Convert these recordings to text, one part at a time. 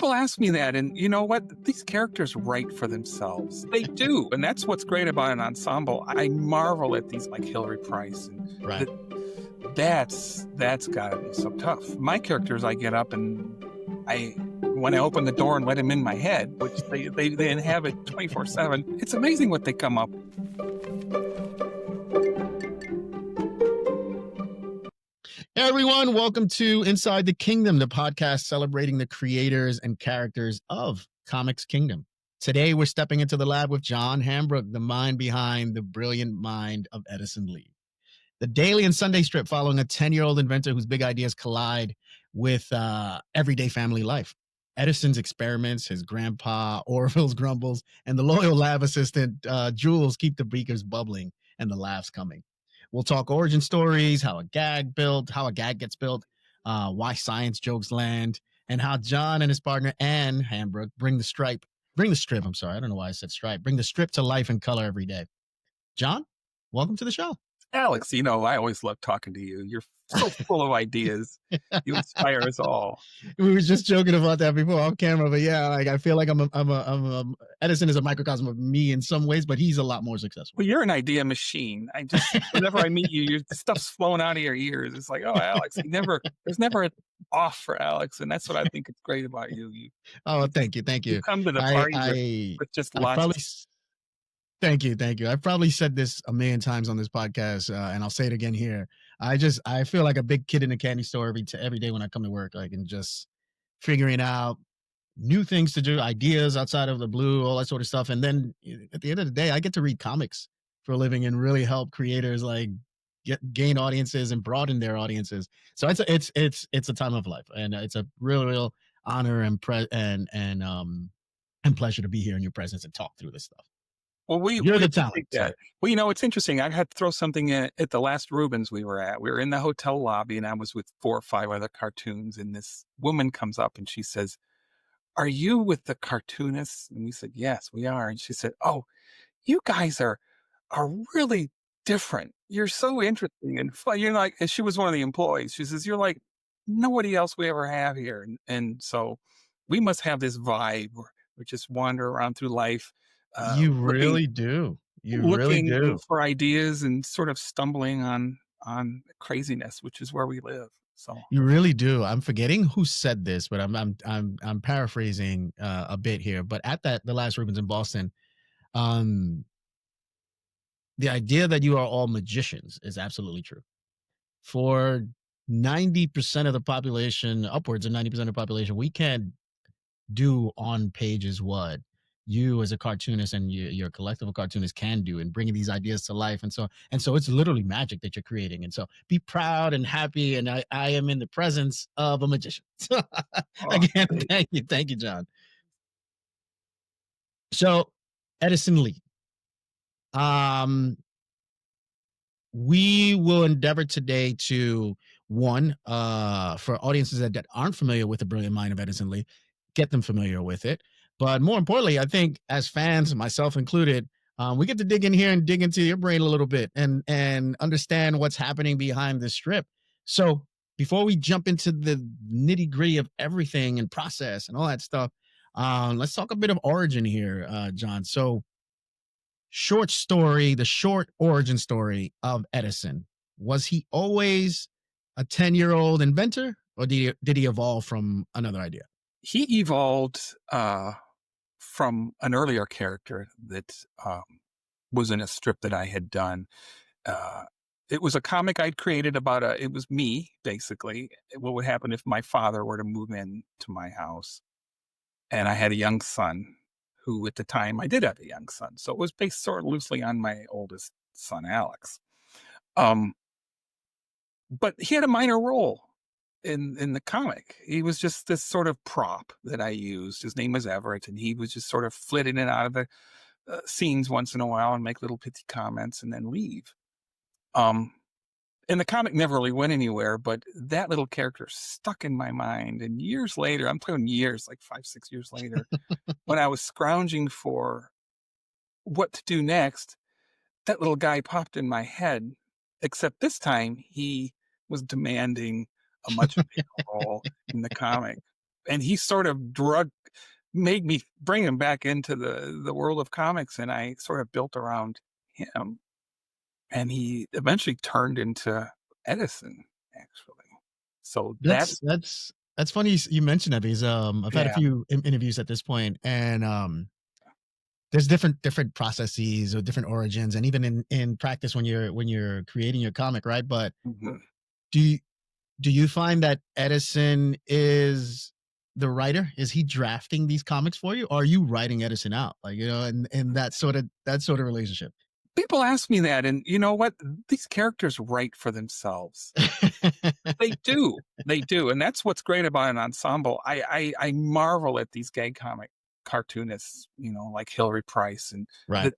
People ask me that, and you know what? These characters write for themselves. They do, and that's what's great about an ensemble. I marvel at these like Hilary Price, and Right. that's got to be so tough. My characters, I get up and when I open the door and let them in my head, which they inhabit 24/7. It's amazing what they come up. Hey everyone, welcome to Inside the Kingdom, the podcast celebrating the creators and characters of Comics Kingdom. Today, we're stepping into the lab with John Hambrock, the mind behind the brilliant mind of Edison Lee. The daily and Sunday strip following a 10-year-old inventor whose big ideas collide with everyday family life. Edison's experiments, his grandpa, Orville's grumbles, and the loyal lab assistant, Joules, keep the beakers bubbling and the laughs coming. We'll talk origin stories, how a gag gets built, why science jokes land, and how John and his partner Anne Hambrock bring the strip. I don't know why I said stripe. Bring the strip to life in color every day. John, welcome to the show. Alex, you know, I always love talking to you. You're so full of ideas. You inspire us all. We were just joking about that before off camera, but yeah, like I feel like Edison is a microcosm of me in some ways, but he's a lot more successful. Well, you're an idea machine. Whenever I meet you, your stuff's flowing out of your ears. It's like, oh, Alex, there's never an off for Alex, and that's what I think is great about you. Thank you. You come to the party with just lots. Thank you. I've probably said this a million times on this podcast, and I'll say it again here. I feel like a big kid in a candy store every day when I come to work, like, and just figuring out new things to do, ideas outside of the blue, all that sort of stuff. And then at the end of the day, I get to read comics for a living and really help creators like gain audiences and broaden their audiences. So it's a time of life, and it's a real honor and pleasure to be here in your presence and talk through this stuff. Well, you're the talent. Well, you know, it's interesting. I had to throw something at the last Rubens we were at. We were in the hotel lobby, and I was with 4 or 5 other cartoons. And this woman comes up and she says, "Are you with the cartoonists?" And we said, "Yes, we are." And she said, "Oh, you guys are really different. You're so interesting and fun." You're like, and she was one of the employees. She says, "You're like nobody else we ever have here." And so we must have this vibe where we just wander around through life. You really do. Looking for ideas and sort of stumbling on craziness, which is where we live. So you really do. I'm forgetting who said this, but I'm paraphrasing a bit here. But at the last Rubens in Boston, the idea that you are all magicians is absolutely true. For 90% of the population, upwards of 90% of the population, we can't do on pages what you as a cartoonist and your collective of cartoonists can do in bringing these ideas to life. And so it's literally magic that you're creating. And so be proud and happy. And I am in the presence of a magician. Again, thank you, John. So Edison Lee, we will endeavor today to for audiences that aren't familiar with the brilliant mind of Edison Lee, get them familiar with it. But more importantly, I think as fans, myself included, we get to dig in here and dig into your brain a little bit and understand what's happening behind this strip. So before we jump into the nitty gritty of everything and process and all that stuff, let's talk a bit of origin here, John. So the short origin story of Edison. Was he always a 10-year-old inventor, or did he evolve from another idea? He evolved from an earlier character that was in a strip that I had done. It was a comic I'd created it was me, basically. What would happen if my father were to move in to my house and I had a young son, who at the time I did have a young son. So it was based sort of loosely on my oldest son, Alex. But he had a minor role in the comic. He was just this sort of prop that I used. His name was Everett, and he was just sort of flit in and out of the scenes once in a while and make little pithy comments and then leave. And the comic never really went anywhere, but that little character stuck in my mind. And years later, I'm talking years, like 5, 6 years later, when I was scrounging for what to do next, that little guy popped in my head, except this time he was demanding a much bigger role in the comic. and he sort of drug made me bring him back into the world of comics, and I sort of built around him, and he eventually turned into Edison, actually. So That's that's that's that's funny you mentioned that because, I've had a yeah. few interviews at this point, and, there's different processes or different origins, and even in practice when you're creating your comic, right? But Mhm. do you do you find that Edison is the writer? Is he drafting these comics for you, or are you writing Edison out? Like, and that sort of relationship. People ask me that, and you know what? These characters write for themselves. They do, and that's what's great about an ensemble. I marvel at these gag comic cartoonists, like Hilary Price, and Right.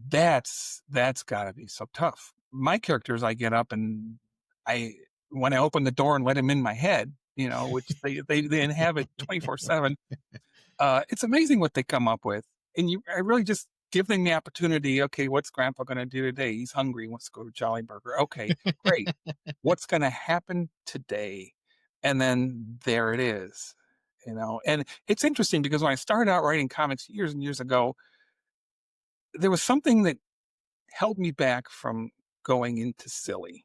that that's gotta be so tough. My characters, I get up and I when I open the door and let them in my head, which they inhabit 24/7. It's amazing what they come up with, and I really just give them the opportunity. Okay, what's Grandpa going to do today? He's hungry. He wants to go to Jolly Burger. Okay, great. What's going to happen today? And then there it is. And it's interesting because when I started out writing comics years and years ago, there was something that held me back from going into silly.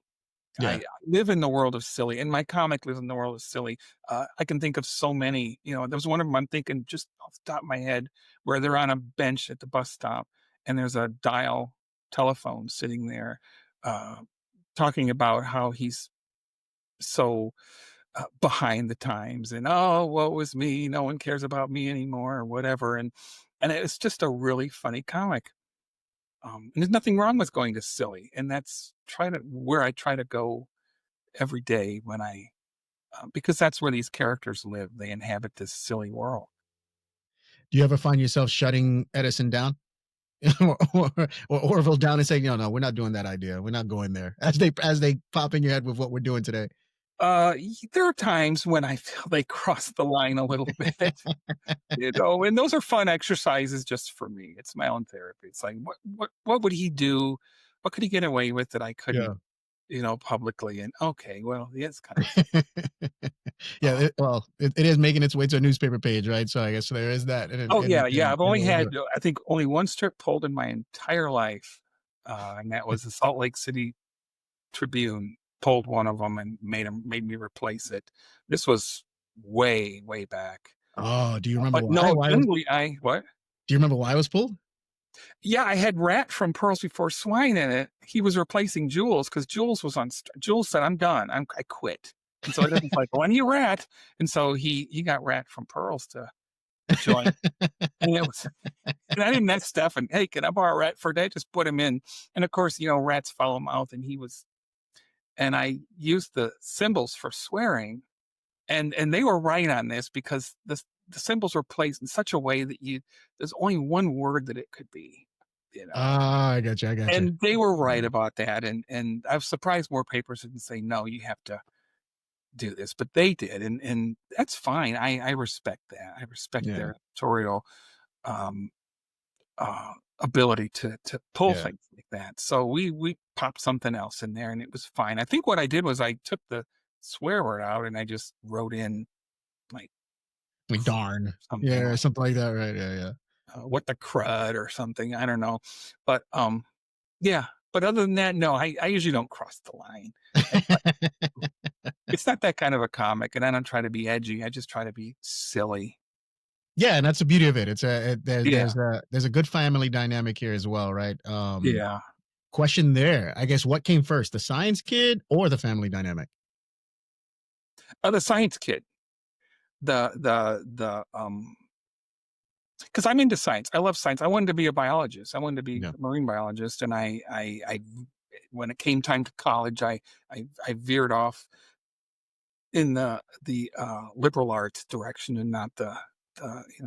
I Yeah. live in the world of silly, and my comic lives in the world of silly. I can think of so many. There's one of them I'm thinking just off the top of my head where they're on a bench at the bus stop, and there's a dial telephone sitting there, uh, talking about how he's so behind the times, and oh, woe was me, no one cares about me anymore, or whatever. And it's just a really funny comic. And there's nothing wrong with going to silly, and that's try to where I try to go every day when because that's where these characters live. They inhabit this silly world. Do you ever find yourself shutting Edison down? or Orville down and saying, no, we're not doing that idea. We're not going there. As they pop in your head with what we're doing today. There are times when I feel they cross the line a little bit, and those are fun exercises just for me. It's my own therapy. It's like, what would he do? What could he get away with that I couldn't, Yeah. publicly? And okay, well, yeah, it's kind of, Yeah. uh, It is making its way to a newspaper page, right? So I guess there is that oh yeah, yeah. I've in only a way to do had, it. I think, only one strip pulled in my entire life, and that was the Salt Lake City Tribune pulled one of them and made me replace it. This was way, way back. Oh, do you remember But why? no, generally I what? Do you remember why it was pulled? Yeah, I had Rat from Pearls Before Swine in it. He was replacing Joules because Joules was on Joules said, "I'm done. I quit." And so Edison's like, "Well, I need Rat." And so he got Rat from Pearls to join. And it was and I didn't ask Stefan, "Hey, can I borrow Rat for a day?" Just put him in. And of course, Rat's foul mouth, and I used the symbols for swearing, and they were right on this because the symbols were placed in such a way that there's only one word that it could be, you know. Ah, I got you. I got you. And they were right about that, and I was surprised more papers didn't say, "No, you have to do this," but they did, and that's fine. I respect that. I respect Yeah. their editorial, um, ability to pull Yeah. things like that. So we popped something else in there, and it was fine. I think what I did was I took the swear word out, and I just wrote in, like, Like darn. something Yeah, like, something like that. Right. Yeah. Yeah. "What the crud," or something, I don't know. But, yeah. But other than that, no, I usually don't cross the line. It's not that kind of a comic, and I don't try to be edgy, I just try to be silly. Yeah, and that's the beauty of it. It's Yeah, there's a good family dynamic here as well, right? yeah. Question there. I guess what came first, the science kid or the family dynamic? The science kid, because I'm into science, I love science, I wanted to be a biologist, I wanted to be Yeah. a marine biologist, and I when it came time to college, I veered off in the liberal arts direction and not the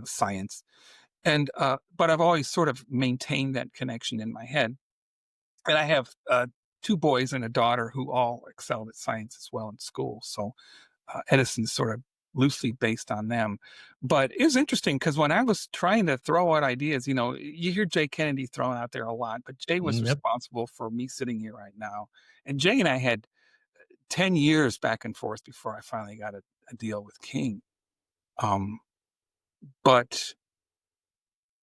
science, and, but I've always sort of maintained that connection in my head. And I have, 2 boys and a daughter who all excelled at science as well in school, so, Edison's sort of loosely based on them. But it was interesting because when I was trying to throw out ideas, you hear Jay Kennedy thrown out there a lot, but Jay was Yep. responsible for me sitting here right now. And Jay and I had 10 years back and forth before I finally got a deal with King. Um, but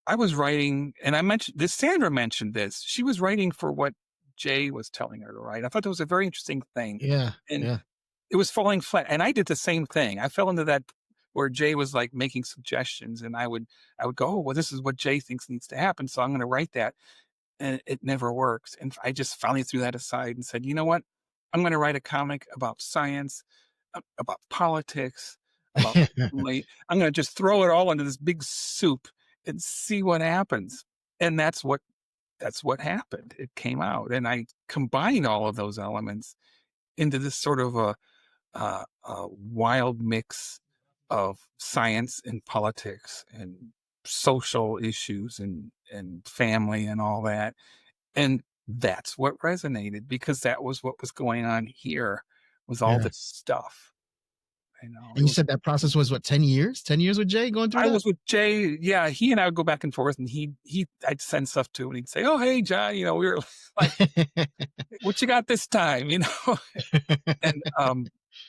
I was writing, and I mentioned this. Sandra mentioned this. She was writing for what Jay was telling her to write. I thought that was a very interesting thing, Yeah. and Yeah. it was falling flat. And I did the same thing. I fell into that where Jay was like making suggestions, and I would go, oh well, this is what Jay thinks needs to happen, so I'm going to write that, and it never works. And I just finally threw that aside and said, you know what, I'm going to write a comic about science, about politics, about family. I'm going to just throw it all into this big soup and see what happens. And that's what happened. It came out, and I combined all of those elements into this sort of a wild mix of science and politics and social issues and family and all that. And that's what resonated because that was what was going on here, was all Yeah. this stuff. You know, And you said that process was what, 10 years? 10 years with Jay going through I that? was with Jay. Yeah, he and I would go back and forth, and I'd send stuff to him, and he'd say, "Oh, hey, John," we were like, "What you got this time?" And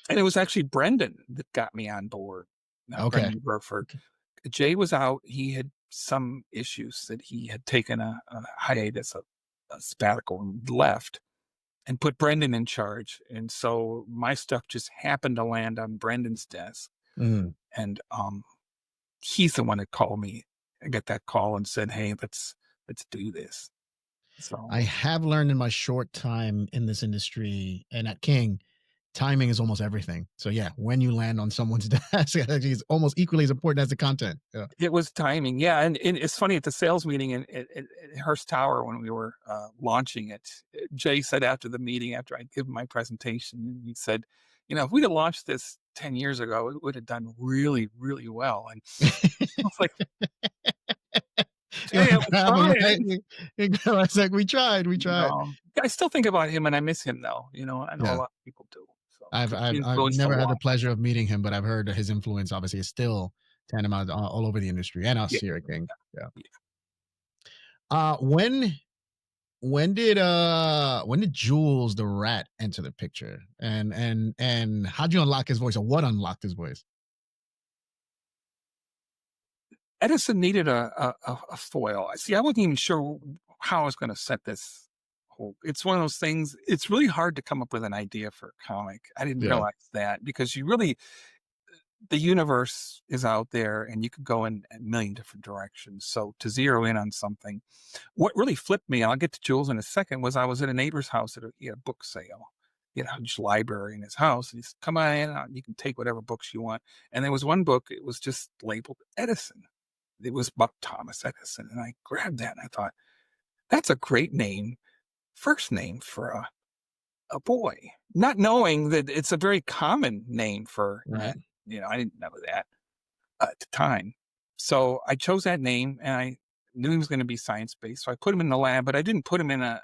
and it was actually Brendan that got me on board. Okay. Brendan Burford. Okay. Jay was out. He had some issues that he had taken a hiatus, a sabbatical, and left, and put Brendan in charge. And so my stuff just happened to land on Brendan's desk, Mhm. and he's the one that called me. I got that call and said, "Hey, let's do this." I So have learned in my short time in this industry and at King, timing is almost everything. So yeah, when you land on someone's desk, actually is almost equally as important as the content. Yeah. it was timing, yeah, and it's funny at the sales meeting in Hearst Tower when we were, launching it, Jay said after the meeting, after I'd given my presentation, he said, if we'd have launched this 10 years ago, it would have done really, really well." And I was like, You "Jay, I wanna was grab 'em, right? trying." I was like, we tried, we tried. I still think about him and I miss him though, I know a Yeah. lot of people do, so, I've 'cause he I've I've influenced a never had the lot. pleasure of meeting him, but I've heard that his influence obviously is still tantamount all over the industry and us Yeah, here at King. Yeah. yeah. Uh, when when did Jules the rat enter the picture? And how'd you unlock his voice or what unlocked his voice? Edison needed a foil. See, I wasn't even sure how I was gonna set this whole it's one of those things, it's really hard to come up with an idea for a comic. I didn't Yeah. realize that because you really the universe is out there and you could go in a million different directions. So to zero in on something, what really flipped me, and I'll get to Jules in a second, was I was at a neighbor's house at he had a book sale. He had a huge library in his house. And he said, "Come on in, you can take whatever books you want." And there was one book, it was just labeled Edison. It was about Thomas Edison. And I grabbed that and I thought, that's a great name, first name for a boy, not knowing that it's a very common name for Right. men. I didn't know that at the time. So I chose that name and I knew he was going to be science based. So I put him in the lab, but I didn't put him in a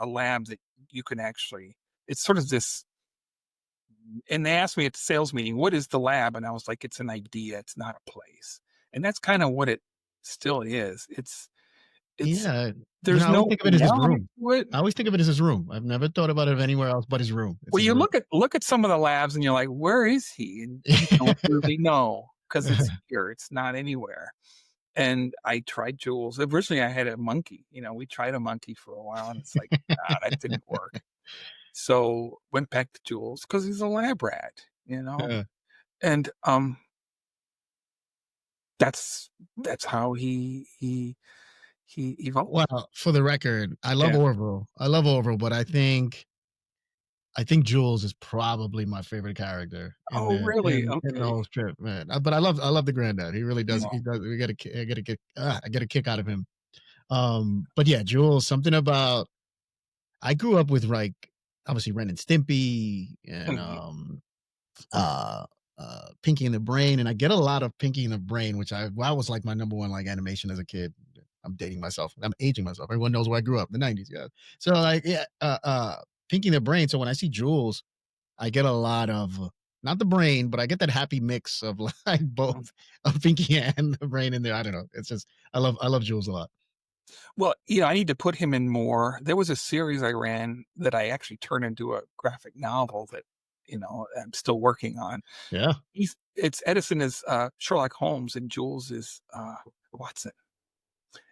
lab that you can actually, it's sort of this. And they asked me at the sales meeting, what is the lab? And I was like, it's an idea, it's not a place. And that's kind of what it still is. It's Yeah. there's I always no think of it as his reality room. to it. I always think of it as his room. I've never thought about it anywhere else but his room. It's Well, his you room. look at some of the labs and you're like, "Where is he?" And you don't really know because it's here, it's not anywhere. And I tried Jules. Originally, I had a monkey, we tried a monkey for a while, and it's like, "Nah, that didn't work." So, went back to Jules because he's a lab rat, Yeah. and, that's how he evolved. Well, for the record, I love Yeah. Orville. I love Orville, but I think Jules is probably my favorite character in Oh, the really? in the Okay. whole strip, man. But I love the granddad. He really does. Yeah. He does. We get a ki- I get a kick out of him. But yeah, Jules. Something about I grew up with like obviously Ren and Stimpy and Mhm. uh Pinky and the Brain, and I get a lot of Pinky and the Brain, which I was like my number one like animation as a kid. I'm dating myself. I'm aging myself. Everyone knows where I grew up, the 90s. Yeah. So like yeah, Pinky and the Brain. So when I see Jules, I get a lot of not the brain, but I get that happy mix of like both of Pinky and the Brain in there. I don't know. It's just I love Jules a lot. Well, I need to put him in more. There was a series I ran that I actually turned into a graphic novel that I'm still working on. Yeah. It's Edison is Sherlock Holmes and Jules is Watson.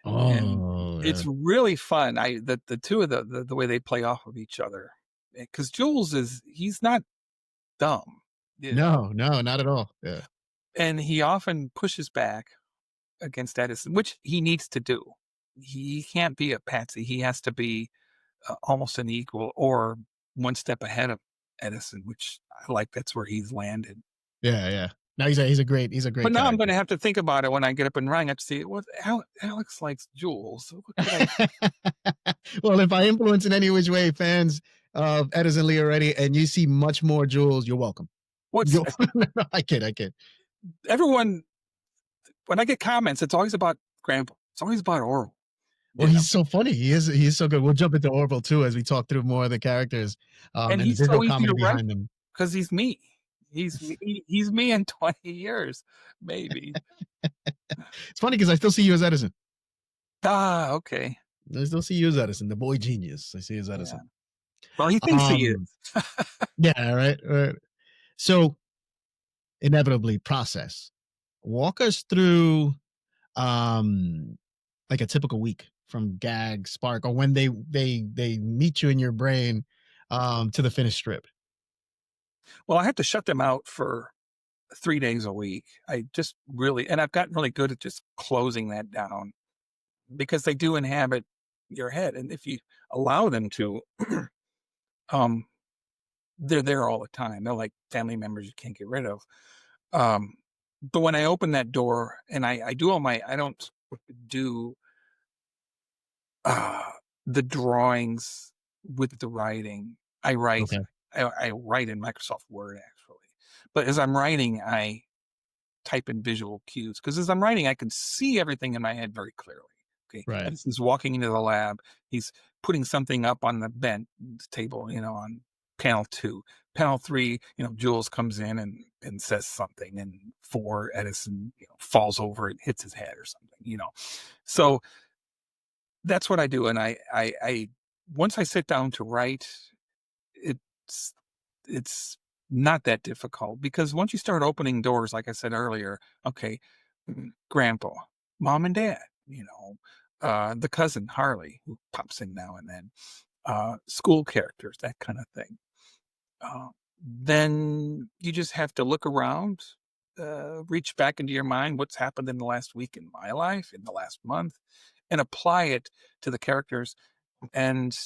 And Oh, yeah. it's really fun. The two of the way they play off of each other. Because Jules he's not dumb, No, no, not at all. Yeah. and he often pushes back against Edison, which he needs to do. He can't be a patsy. He has to be almost an equal or one step ahead of Edison, which I like. That's where he's landed. Yeah, yeah. No, he's a But great now I'm going character. to have to think about it when I get up and running. I have to see what Alex likes Jules. So what could I? Well, if I influence in any which way fans of Edison Lee already, and you see much more Jules, you're welcome. What's You're, I kid, I kid. everyone? When I get comments, it's always about Grandpa. It's always about Orville. Well, You know, he's so funny. He is so good. We'll jump into Orville too as we talk through more of the characters and and the he's visual so easy comedy to write behind them. because he's me. He's me in 20 years, maybe. It's funny because I still see you as Edison. Okay. I still see you as Edison, the boy genius. I see you as Yeah. Edison. Well, he thinks he Um, is. yeah, right. Right. So inevitably process. Walk us through um like a typical week from gag, spark, or when they meet you in your brain to the finished strip. Well, I have to shut them out for 3 days a week. And I've gotten really good at just closing that down because they do inhabit your head, and if you allow them to, um, they're there all the time. They're like family members you can't get rid of. Um, but when I open that door and I do all my I don't do, uh, the drawings with the writing. I write Okay. I write in Microsoft Word, actually. But as I'm writing, I type in visual cues because as I'm writing, I can see everything in my head very clearly. Okay, Right. Edison's walking into the lab. He's putting something up on the bench table, on panel 2. Panel 3, Jules comes in and says something, and 4, Edison, falls over and hits his head or something. So that's what I do, and I once I sit down to write, it's it's not that difficult because once you start opening doors, like I said earlier, okay, grandpa, mom and dad, the cousin Harley who pops in now and then, school characters, that kind of thing. Uh, then you just have to look around, reach back into your mind, what's happened in the last week in my life, in the last month, and apply it to the characters. And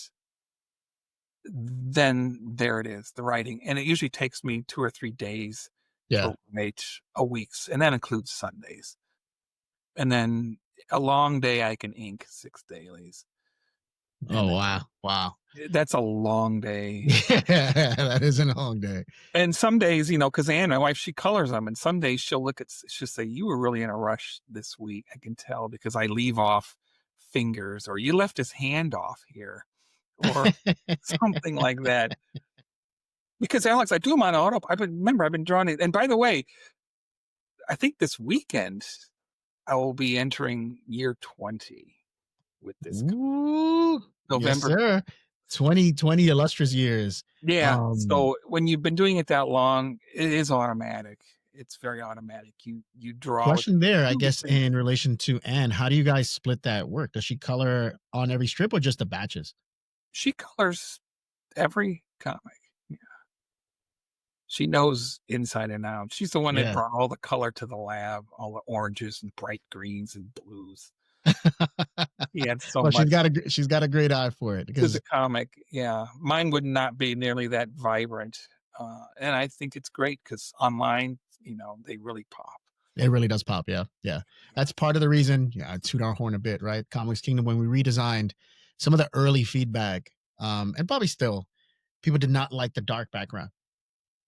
then there it is, the writing, and it usually takes me 2 or 3 days Yeah. to write a week's, and that includes Sundays. And then a long day I can ink 6 dailies, and Oh wow. Wow. that's a long day. Yeah, that is a long day. And some days, because Anne, my wife, she colors them, and some days she'll look at she'll say, "You were really in a rush this week. I can tell because I leave off fingers, or you left his hand off here," or something like that. Because Alex, I do them on auto. I've been drawing it. And by the way, I think this weekend I will be entering year 20 with this Ooh, yes, November. sir. 2020 illustrious years. Yeah. Um, So when you've been doing it that long, it is automatic. It's very automatic. You draw with Question there, I two guess, fingers. in relation to Anne, how do you guys split that work? Does she color on every strip or just the batches? She colors every comic. Yeah. She knows inside and out. She's the one that Yeah. brought all the color to the lab, all the oranges and bright greens and blues. He had so Well, much she's got a great eye for it to the because comic, yeah. Mine would not be nearly that vibrant, and I think it's great because online, they really pop. it really does pop. Yeah, yeah. That's part of the reason. Yeah, I toot our horn a bit, right? Comics Kingdom when we redesigned some of the early feedback, and probably still, people did not like the dark background.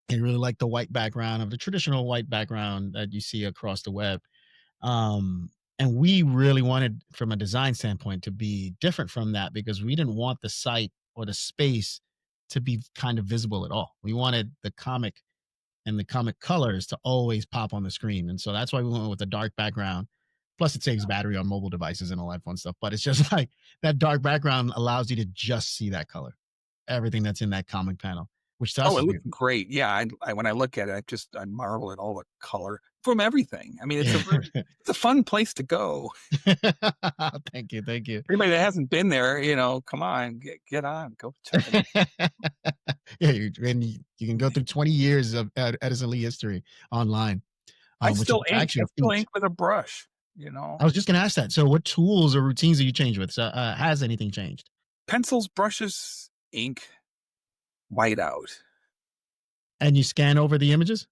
They really like the white background of the traditional white background that you see across the web. Um, and we really wanted, from a design standpoint, to be different from that because we didn't want the site or the space to be kind of visible at all. We wanted the comic and the comic colors to always pop on the screen. And so that's why we went with a dark background. Plus, it saves battery on mobile devices and all that fun stuff. But it's just like that dark background allows you to just see that color, everything that's in that comic panel. which to us Oh, it is looks beautiful. great. Yeah, I when I look at it, I marvel at all the color from everything. I mean, Yeah. it's a fun place to go. Thank you, thank you. Anybody that hasn't been there, come on, get on, go check it out. Yeah, you can go through 20 years of Edison Lee history online, which is I actually a still ink feat. with a brush, you know? I was just gonna ask that. So what tools or routines do you change with? So, has anything changed? Pencils, brushes, ink, whiteout. And you scan over the images?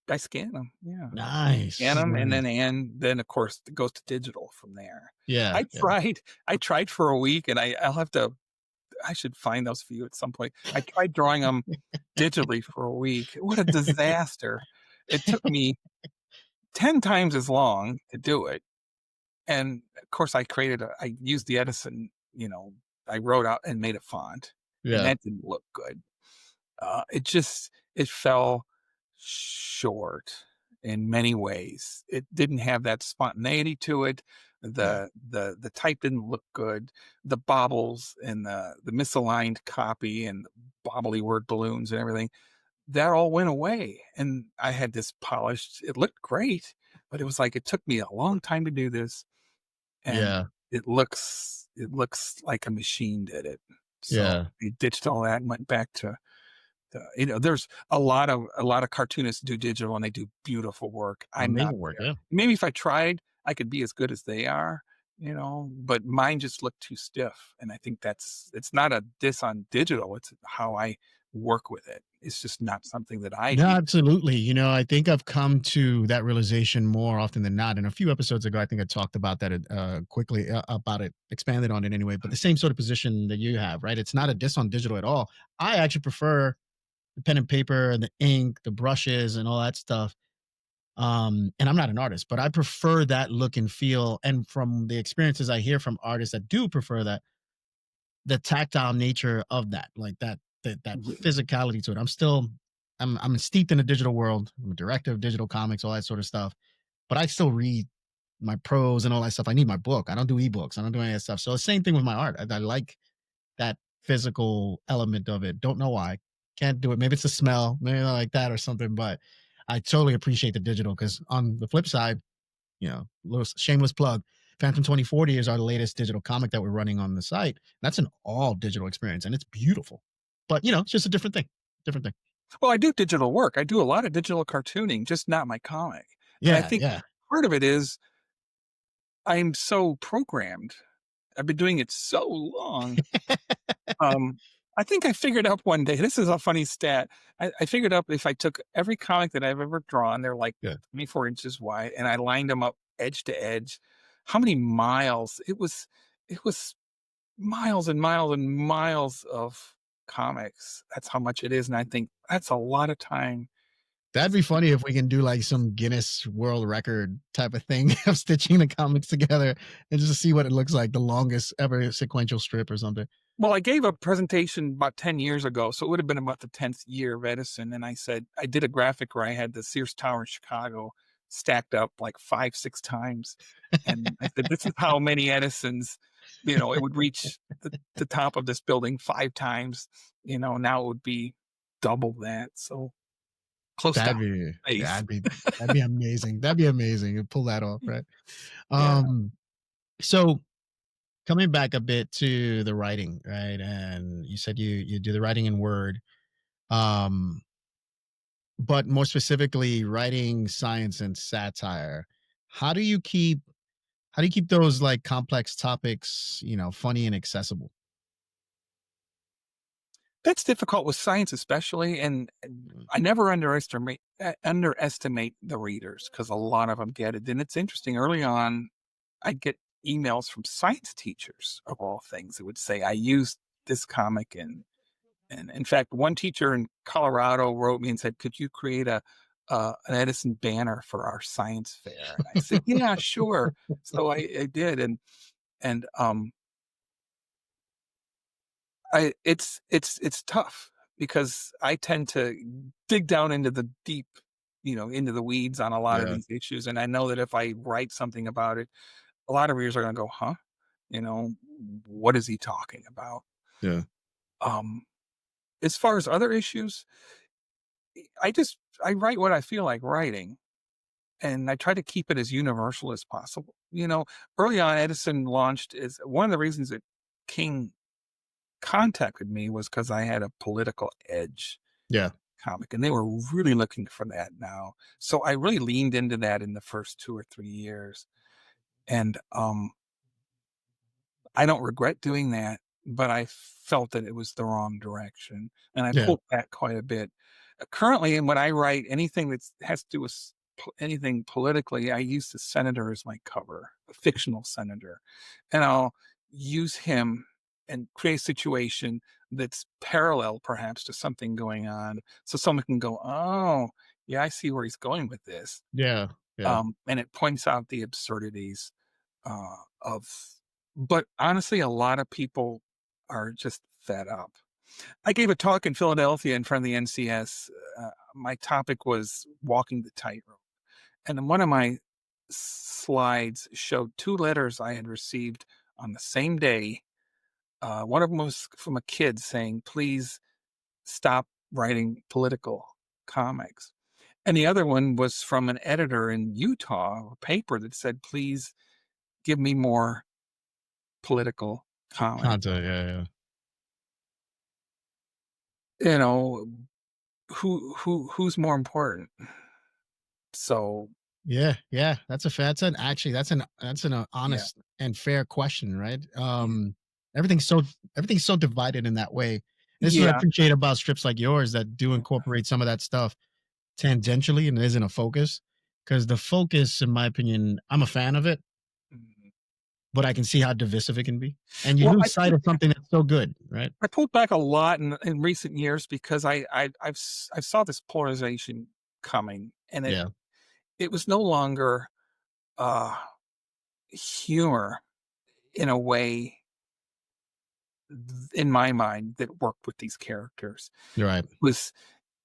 I scan them, yeah. Scan Nice, them, and nice. then, of course, it goes to digital from there. Yeah, I yeah. tried I tried for a week, and I should find those for you at some point. I tried drawing them digitally for a week. What a disaster. It took me 10 times as long to do it, and, of course, I used the Edison, I wrote out and made a font, and Yeah, that didn't look good. It fell short in many ways. It didn't have that spontaneity to it. yeah. The type didn't look good. The bobbles and the misaligned copy and bobbly word balloons and everything, that all went away. And I had this polished, it looked great, but it was like it took me a long time to do this, and Yeah, it looks like a machine did it. So yeah. we ditched all that and went back to there's a lot of cartoonists do digital and they do beautiful work. I'm not Amazing work, there. yeah. Maybe if I tried, I could be as good as they are, but mine just look too stiff. And I think it's not a diss on digital. It's how I work with it. It's just not something that I No, do. absolutely. I think I've come to that realization more often than not. And a few episodes ago, I think I talked about that quickly about it, expanded on it anyway. But the same sort of position that you have, right? It's not a diss on digital at all. I actually prefer the pen and paper and the ink, the brushes, and all that stuff. And I'm not an artist, but I prefer that look and feel. And from the experiences I hear from artists that do prefer that, the tactile nature of that, like that Mhm. physicality to it. I'm steeped in the digital world. I'm a director of digital comics, all that sort of stuff. But I still read my prose and all that stuff. I need my book. I don't do ebooks. I don't do any of that stuff. So the same thing with my art. I like that physical element of it. Don't know why. Can't do it. Maybe it's the smell, maybe I like that or something. But I totally appreciate the digital because on the flip side, little shameless plug. Phantom 2040 is our latest digital comic that we're running on the site. That's an all digital experience and it's beautiful. But it's just a different thing. Different thing. Well, I do digital work. I do a lot of digital cartooning, just not my comic. And I Yeah, think yeah. part of it is I'm so programmed. I've been doing it so long. Um, I think I figured out one day, this is a funny stat. I figured out if I took every comic that I've ever drawn, they're like Yeah. 24 inches wide, and I lined them up edge to edge, how many miles it was miles and miles and miles of comics. That's how much it is. And I think that's a lot of time. That'd be funny if we can do like some Guinness World Record type of thing of stitching the comics together and just see what it looks like, the longest ever sequential strip or something. Well, I gave a presentation about 10 years ago, so it would have been about the 10th year of Edison, and I said I did a graphic where I had the Sears Tower in Chicago stacked up like 5, 6 times, and I said, "This is how many Edisons, it would reach the top of this building 5 times, now it would be double that, so close to That'd be space." that'd be that'd be amazing. That'd be amazing. You pull that off, right? Yeah. Um so coming back a bit to the writing, right? And you said you do the writing in Word, um, but more specifically, writing science and satire. How do you keep how do you keep those like complex topics, funny and accessible? That's difficult with science especially, and Mm, I never underestimate the readers because a lot of them get it, and it's interesting, early on, I'd get emails from science teachers, of all things, that would say, "I used this comic," and in fact, one teacher in Colorado wrote me and said, "Could you create an Edison banner for our science fair?" And I said, "Yeah, sure." So I did, and it's tough because I tend to dig down into the deep, into the weeds on a lot of Yeah, these issues, and I know that if I write something about it, a lot of readers are gonna go, "Huh? You know, what is he talking about?" yeah. Um, As far as other issues, I write what I feel like writing, and I try to keep it as universal as possible. Early on, Edison launched is one of the reasons that King contacted me was because I had a political edge Yeah. comic, and they were really looking for that now. So I really leaned into that in the first 2 or 3 years, and, I don't regret doing that, but I felt that it was the wrong direction, and I Yeah. pulled back quite a bit. Currently, and when I write anything that has to do with anything politically, I use the senator as my cover, a fictional senator, and I'll use him and create a situation that's parallel, perhaps, to something going on, so someone can go, "Oh, yeah, I see where he's going with this," Yeah. Yeah. and it points out the absurdities of but honestly, a lot of people are just fed up. I gave a talk in Philadelphia in front of the NCS. My topic was walking the tightrope. And then one of my slides showed 2 letters I had received on the same day. One of them was from a kid saying, "Please stop writing political comics." And the other one was from an editor in Utah, a paper that said, "Please give me more political comic." Content. Yeah. Yeah. You know, who's more important? So, Yeah, yeah, that's an yeah, honest and fair question, right? yeah, Everything's so divided in that way. This is what I yeah, appreciate about strips like yours that do incorporate some of that stuff tangentially and isn't a focus. Because the focus, in my opinion, I'm a fan of it, mhm. but I can see how divisive it can be, and you Well, lose sight of something that's so good, right? I pulled back a lot in recent years because I saw this polarization coming, and it Yeah, it was no longer, uh, humor in a way in my mind that worked with these characters. you're right. Was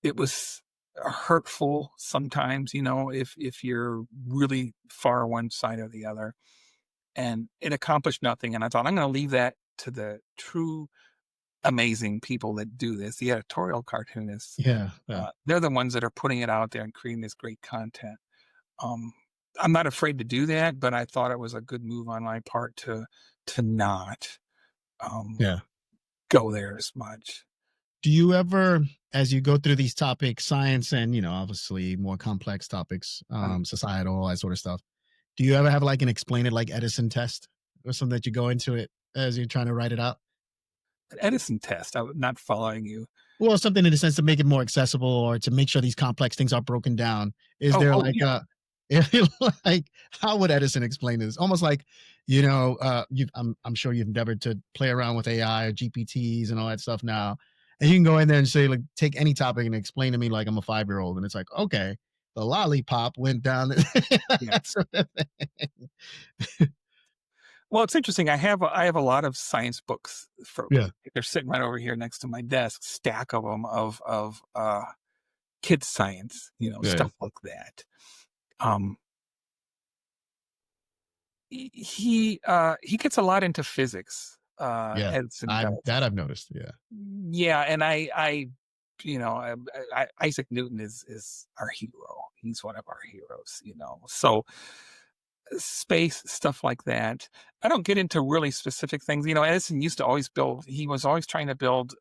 it was hurtful sometimes, if you're really far one side or the other, and it accomplished nothing, and I thought, "I'm gonna leave that to the true amazing people that do this, the editorial cartoonists." Yeah, yeah, They're the ones that are putting it out there and creating this great content. Um, I'm not afraid to do that, but I thought it was a good move on my part to not, um, yeah. go there as much. Do you ever, as you go through these topics, science and obviously more complex topics, Uh, societal, all that sort of stuff, do you ever have like an explain it like Edison test or something that you go into it as you're trying to write it out? an Edison test, I'm not following you. Well, something in the sense to make it more accessible or to make sure these complex things are broken down. Is Oh, there oh, like yeah. a like how would Edison explain this? Almost like, I'm sure you've endeavored to play around with AI or GPTs and all that stuff now. And you can go in there and say, like, take any topic and explain to me like I'm a 5-year old. And it's like, okay, the lollipop went down. Yeah. That sort of thing. Well, it's interesting. I have a lot of science books Yeah. they're sitting right over here next to my desk, stack of them of kids science, Yeah. stuff like that. Um, he gets a lot into physics, Yeah. Edison I've does. that I've noticed. Yeah. Yeah, and Isaac Newton is our hero. He's one of our heroes. So space stuff like that. I don't get into really specific things. Edison used to always build. He was always trying to build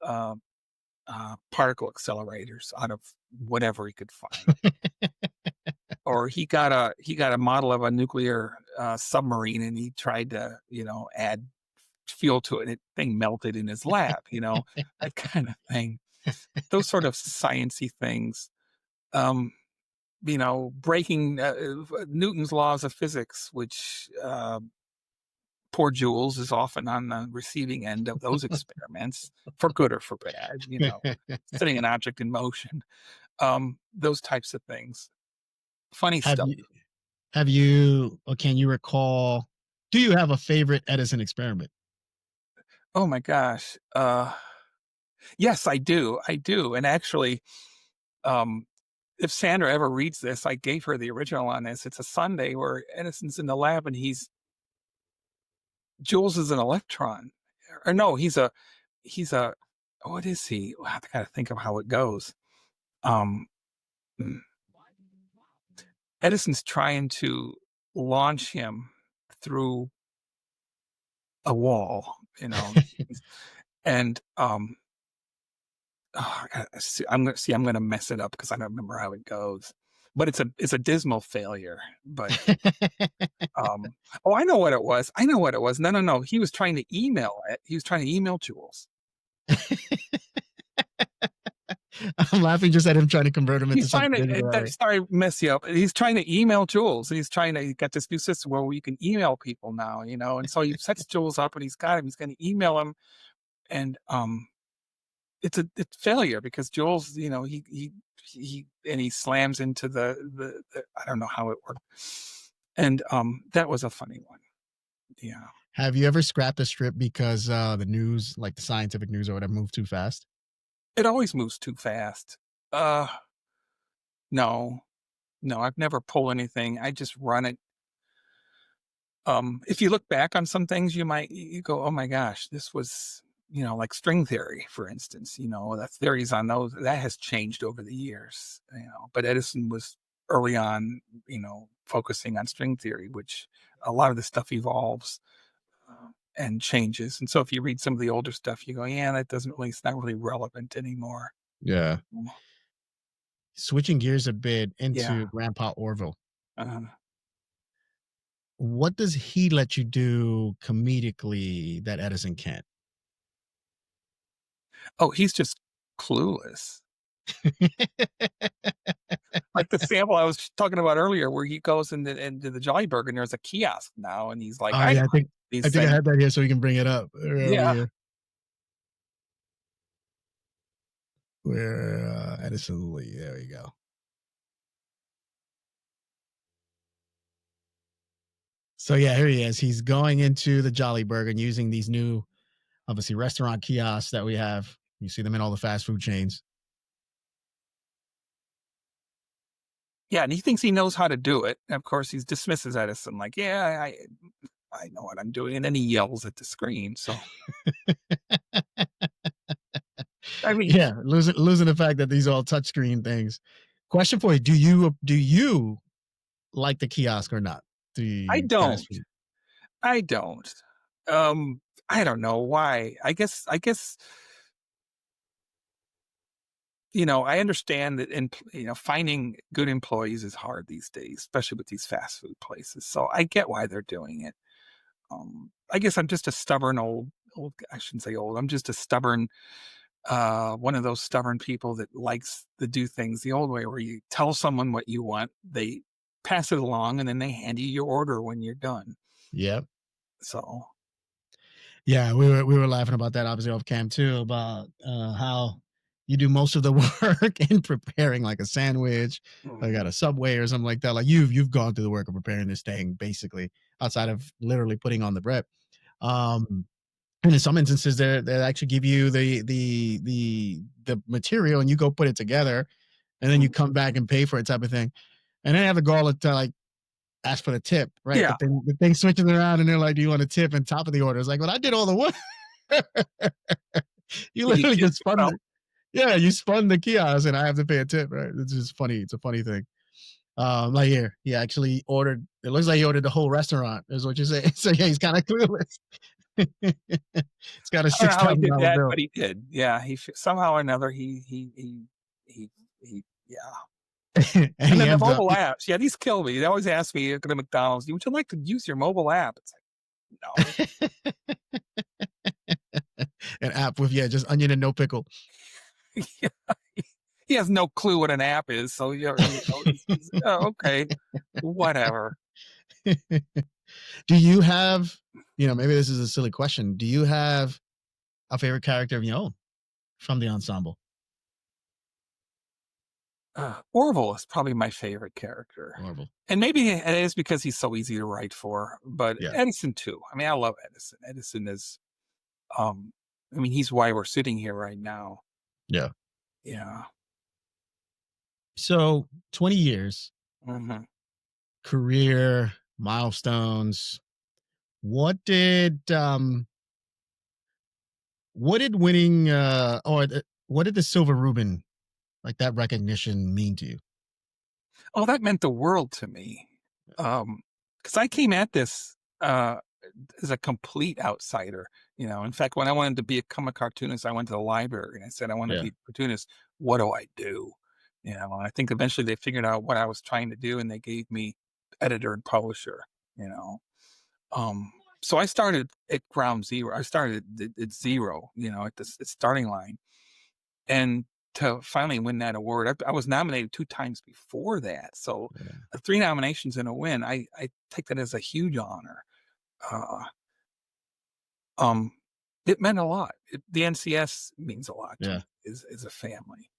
particle accelerators out of whatever he could find. Or he got a model of a nuclear submarine, and he tried to add fuel to it, and it thing melted in his lab, that kind of thing. Those sort of sciency things. Um, breaking Newton's laws of physics, which poor Joules is often on the receiving end of those experiments, for good or for bad, setting an object in motion, those types of things. Funny have stuff. you Have you or can you recall, do you have a favorite Edison experiment? Oh my gosh. Yes, I do, and actually, um, if Sandra ever reads this, I gave her the original on this. It's a Sunday where Edison's in the lab, and Jules is an electron, or no, he's a what is he? I gotta think of how it goes. Um, mm, Edison's trying to launch him through a wall, and, oh, I gotta see I'm gonna mess it up because I don't remember how it goes, but it's a dismal failure, but, oh, I know what it was, I know what it was. No, no, no, he was trying to email it. He was trying to email Joules. I'm laughing just at him trying to convert him into He's trying something to digital that way. sorry, mess you up. He's trying to email Joules, and he got this new system where you can email people now, and so he sets Joules up, and he's gonna email him, and, it's failure because Joules, he slams into the I don't know how it worked, and, that was a funny one. Yeah. Have you ever scrapped a strip because the news, like the scientific news or whatever, moved too fast? It always moves too fast. Uh, no. No, I've never pulled anything. I just run it. If you look back on some things, you go, "Oh my gosh, this was," like string theory, for instance, that theories on those that has changed over the years, but Edison was early on, focusing on string theory, which a lot of the stuff evolves, and changes. And so if you read some of the older stuff, you go, "Yeah, it's not really relevant anymore." Yeah. Mm, Switching gears a bit yeah. into Grandpa Orville. Uh, What does he let you do comedically that Edison can't? oh, he's just clueless. Like the sample I was talking about earlier where he goes into the Jolly Burger and there's a kiosk now, and he's like, Oh "I know yeah, I these think I things." had that here so we can bring it up over Yeah. here. Where Edison Lee, there we go. So yeah, here he is. He's going into the Jolly Burger and using these new, obviously, restaurant kiosks that we have. You see them in all the fast food chains. Yeah, and he thinks he knows how to do it. And of course, he dismisses Edison like, "Yeah, I know what I'm doing." And then he yells at the screen. So, I mean, Yeah, losing the fact that these are all touchscreen things. Question for you: Do you like the kiosk or not? I The fast don't. food. I don't. Um, I don't know why. I guess I understand that finding good employees is hard these days, especially with these fast food places. So I get why they're doing it. I guess I'm just a stubborn old I shouldn't say old. I'm just a stubborn one of those stubborn people that likes to do things the old way where you tell someone what you want, they pass it along and then they hand you your order when you're done. Yep. So, Yeah, we were laughing about that obviously off cam too about how you do most of the work in preparing like a sandwich. I got mhm. a Subway or something like that. Like you've gone through the work of preparing this thing basically outside of literally putting on the bread. Um, and in some instances, they actually give you the material and you go put it together, and then you Mm, come back and pay for it type of thing. And they have the gall to like ask for the tip, right? yeah. But then the thing switches around and they're like, "Do you want a tip?" And top of the order. It's like, "Well, I did all the work." You Can you literally tip just spun yourself? the yeah, you spun the kiosk and I have to pay a tip, right? It's just funny. It's a funny thing. Like here, he actually ordered. It looks like he ordered the whole restaurant. Is what you're saying. So yeah, he's kind of clueless. It's got a I don't six know how he thousand did dollar that, bill, but he did. Yeah, somehow or another he yeah. and And he then the ends up mobile apps, yeah, these kill me. They always ask me at the McDonald's, "Would you like to use your mobile app?" It's like, "No." an app with just onion and no pickle. Yeah. He has no clue what an app is, so "Oh, okay, whatever." Do you have, maybe this is a silly question. Do you have a favorite character of your own from the ensemble? Orville is probably my favorite character, Marvel. and maybe it is because he's so easy to write for, but Yeah. Edison too. I mean, I love Edison. Edison is, um he's why we're sitting here right now. Yeah. Yeah. So 20 years, Mhm. career, milestones. What did What did winning what did the silver Reuben, like that recognition, mean to you? Oh, that meant the world to me. Because I came at this, as a complete outsider, In fact, when I wanted to become a cartoonist, I went to the library and I said, "I wanna Yeah. be a cartoonist. What do I do?" And I think eventually they figured out what I was trying to do, and they gave me editor and publisher, you know? Um, so I started at ground zero. I started at 0, at the starting line. And to finally win that award, I was nominated 2 times before that, so, Yeah. 3 nominations and a win, I take that as a huge honor. Uh, um, it meant a lot. The NCS means a lot to Yeah. me as a family.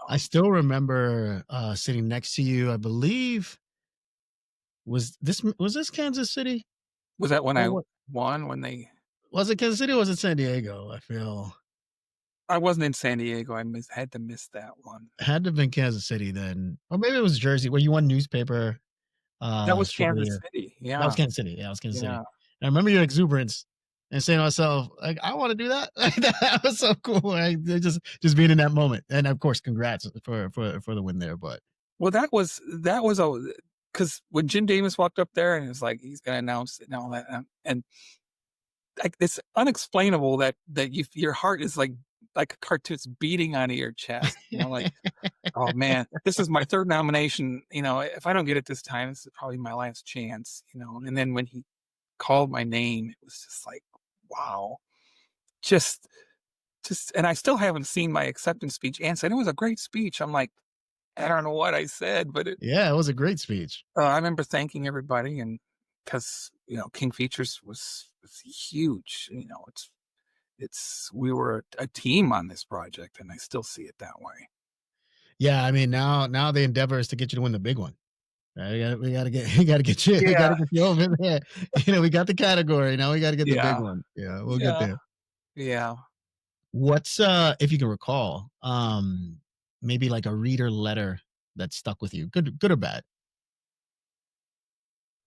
I Um, still remember, sitting next to you, I believe was this Kansas City? was that when Or I what won, when they was it Kansas City or was it San Diego? I feel I wasn't in San Diego, I had to miss that one. had to have been Kansas City then, or maybe it was Jersey where you won newspaper, That was stroke of the Kansas year. City, That was yeah, Kansas City. Yeah, it was Kansas City. yeah. And I remember your exuberance and saying to myself, like, "I wanna do that." Like, that was so cool, right? Just being in that moment. And of course, congrats for the win there, but Well, that was a because when Jim Davis walked up there and it was like, he's gonna announce it and all that, and like, it's unexplainable that your heart is like a cartoon's beating out of your chest, like, "Oh, man, this is my 3rd nomination, if I don't get it this time, this is probably my last chance," and then when he called my name, it was just like, wow. Just and I still haven't seen my acceptance speech. Anne said, "It was a great speech." I'm like, "I don't know what I said, but yeah, it was a great speech. I remember thanking everybody and because King Features was huge, it's we were a team on this project, and I still see it that way. Yeah, I mean, now the endeavor is to get you to win the big one. We gotta get we gotta get you we Yeah, gotta get you over there. We got the category, now we gotta get the big yeah, one. Yeah, we'll get yeah, there. yeah. What's, if you can recall, maybe like a reader letter that stuck with you, good or bad?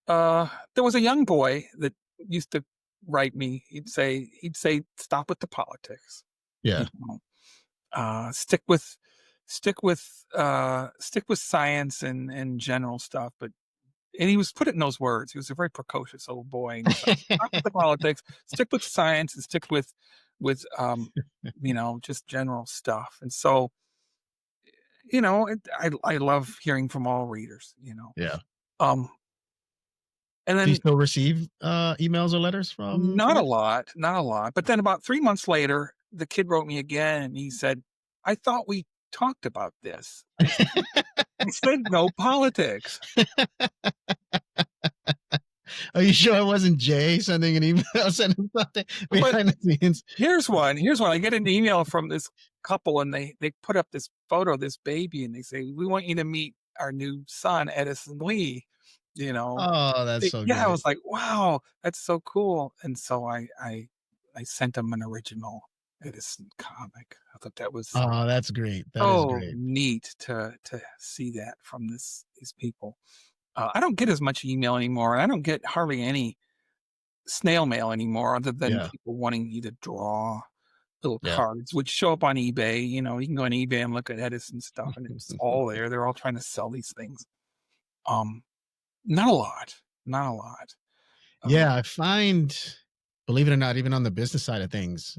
There was a young boy that used to write me. He'd say, "Stop with the politics," you Yeah. know, stick with science and general stuff, but and he was put it in those words. He was a very precocious little boy, and he said, "Stop with the politics, stick with science, and stick with just general stuff." And so, I love hearing from all readers. Yeah. Um, and Do you then still receive, emails or letters from not a it? lot, not a lot. But then about 3 months later, the kid wrote me again, and he said, "I thought we talked about this." I said no politics. Are you sure it wasn't Jay sending an email, sending something But behind the scenes? here's one. I get an email from this couple, and they put up this photo of this baby, and they say, "We want you to meet our new son, Edison Lee." You know, Oh, that's so yeah, I great. was like, "Wow, that's so cool." And so I sent them an original Edison comic. I thought that was Oh, that's great. That is so great. neat to see that from these people. I don't get as much email anymore, and I don't get hardly any snail mail anymore other than Yeah, people wanting you to draw little yeah. cards, which show up on eBay. You can go on eBay and look at Edison stuff, and it's all there. They're all trying to sell these things. Um, not a lot, not a lot. Yeah, Um, I find, believe it or not, even on the business side of things,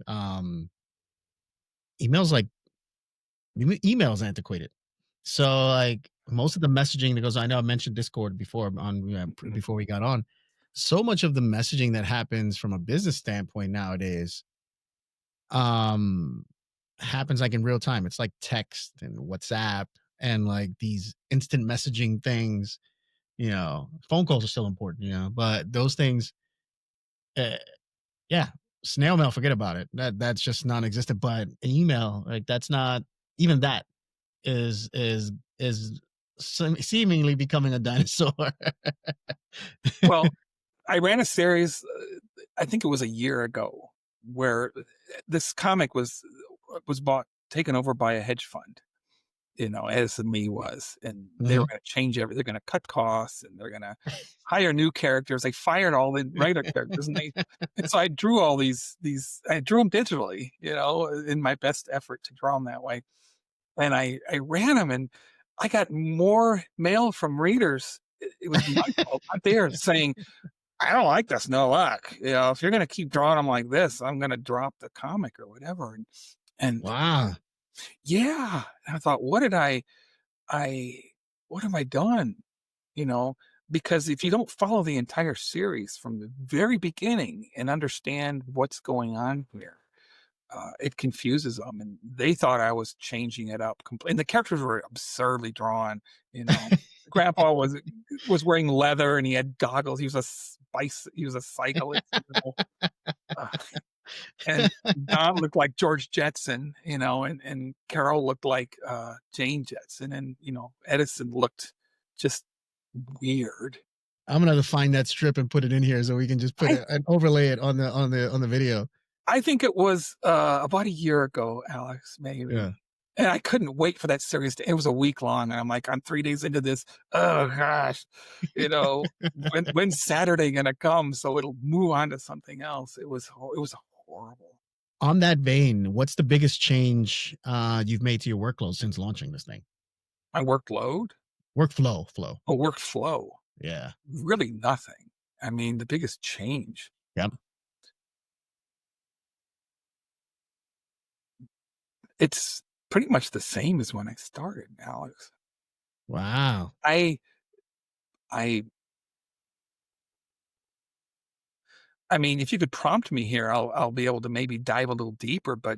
emails like emails antiquated. So like most of the messaging that goes, I know I mentioned Discord before mhm. before we got on. So much of the messaging that happens from a business standpoint nowadays, um, happens like in real time. It's like text and WhatsApp and like these instant messaging things. Phone calls are still important, but those things, uh, yeah, snail mail, forget about it. That's just non-existent. But an email, like that's not even that is seemingly becoming a dinosaur. Well, I ran a series. I think it was a year ago, where this comic was bought taken over by a hedge fund, Edison Me was, and they were Mhm. gonna change they're gonna cut costs, and they're gonna hire new characters. They fired all the writer characters, and so I drew all these I drew them digitally, in my best effort to draw them that way, and I ran them, and I got more mail from readers. It was my fault, not theirs, saying, "I don't like this, no luck. If you're gonna keep drawing them like this, I'm gonna drop the comic or whatever." And Wow. yeah, and I thought, I what have I done? You know, because if you don't follow the entire series from the very beginning and understand what's going on here, it confuses them, and they thought I was changing it up and the characters were absurdly drawn, you know. Grandpa was wearing leather and he had goggles. He was a cyclist, uh, and Don looked like George Jetson, and Carol looked like, Jane Jetson, and, Edison looked just weird. I'm gonna have to find that strip and put it in here so we can just put I it and overlay it on the video. I think it was, about a year ago, Alex, Yeah. maybe, and I couldn't wait for that series to it was a week long, and I'm like, "I'm 3 days into this. Oh gosh," you know, "When's Saturday gonna come so it'll move on to something else?" It was horrible. On that vein, what's the biggest change you've made to your workload since launching this thing? My workload? Workflow. Oh, workflow. Yeah. Really nothing. I mean, the biggest change, Yep. it's pretty much the same as when I started, Alex. Wow. I I I mean, if you could prompt me here, I'll be able to maybe dive a little deeper, but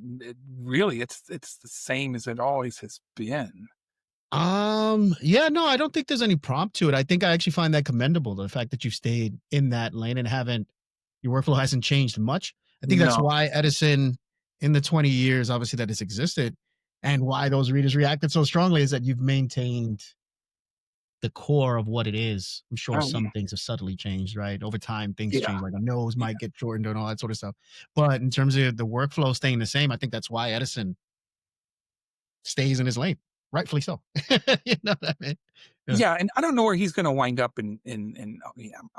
really it's the same as it always has been. Yeah, no, I don't think there's any prompt to it. I think I actually find that commendable, the fact that you've stayed in that lane and haven't your workflow hasn't changed much. I think that's No. why Edison, in the 20 years, obviously, that it's existed, and why those readers reacted so strongly is that you've maintained the core of what it is. I'm sure Oh, yeah. some things have subtly changed, right? Over time, things Yeah, change, like a nose yeah. might get shortened and all that sort of stuff. But in terms of the workflow staying the same, I think that's why Edison stays in his lane, rightfully so. You know what I mean? Yeah. Yeah, and I don't know where he's gonna wind up I mean, I